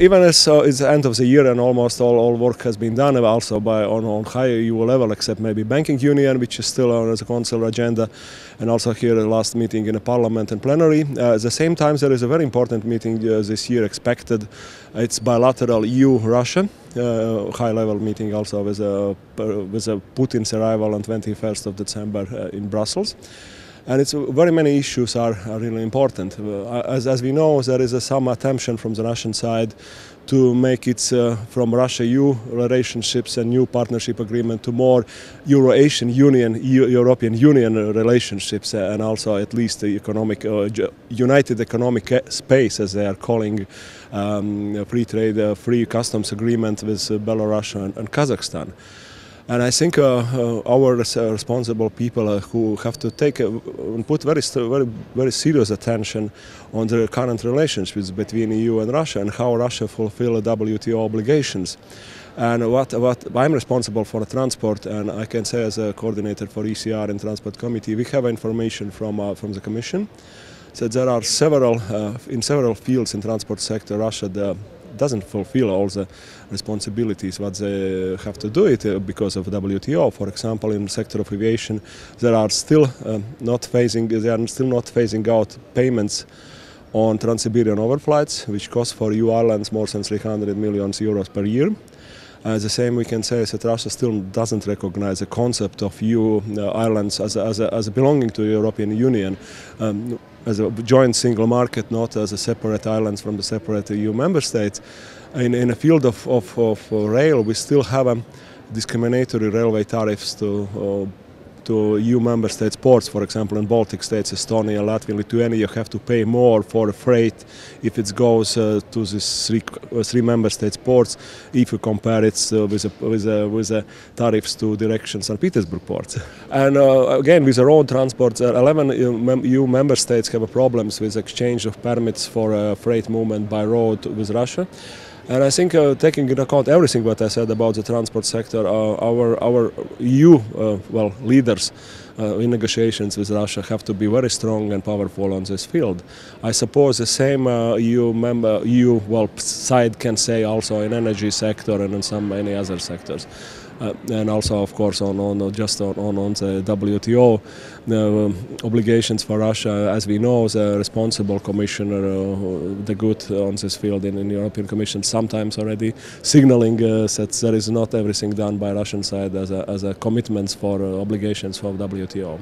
even as it's the end of the year and almost all work has been done also on higher EU level, except maybe banking union, which is still on the council agenda, and also here the last meeting in the parliament and plenary. At the same time, there is a very important meeting this year expected. It's bilateral EU-Russia high-level meeting also with Putin's arrival on 21st of December in Brussels. And it's very many issues are really important. As we know, there is some attention from the Russian side to make it from Russia-EU relationships and new partnership agreement to more Euro-Asian Union, European Union relationships, and also at least the economic united economic space, as they are calling free trade, free customs agreement with Belarus and Kazakhstan. And I think our responsible people who have to take and put very serious attention on the current relationships between EU and Russia and how Russia fulfill WTO obligations. And what I'm responsible for transport, and I can say as a coordinator for ECR and Transport Committee, we have information from the Commission that there are in several fields in transport sector Russia doesn't fulfill all the responsibilities what they have to do it because of WTO. For example, in the sector of aviation, they are still not phasing out payments on Trans-Siberian overflights, which cost for EU islands more than 300 million euros per year. The same we can say is that Russia still doesn't recognize the concept of EU islands as belonging to the European Union, as a joint single market, not as a separate islands from the separate EU member states. In a field of rail, we still have discriminatory railway tariffs to EU member states ports. For example, in Baltic states, Estonia, Latvia, Lithuania, you have to pay more for freight if it goes to these three member states ports, if you compare it with the tariffs to direction St. Petersburg ports. And again, with the road transport, 11 EU member states have problems with exchange of permits for freight movement by road with Russia. And I think taking into account everything what I said about the transport sector, our EU leaders in negotiations with Russia have to be very strong and powerful on this field. I suppose the same EU side can say also in energy sector and in many other sectors. And also, of course, on the WTO obligations for Russia, as we know, the responsible commissioner, the good on this field in the European Commission, sometimes already signaling that there is not everything done by Russian side as a commitments for obligations for WTO.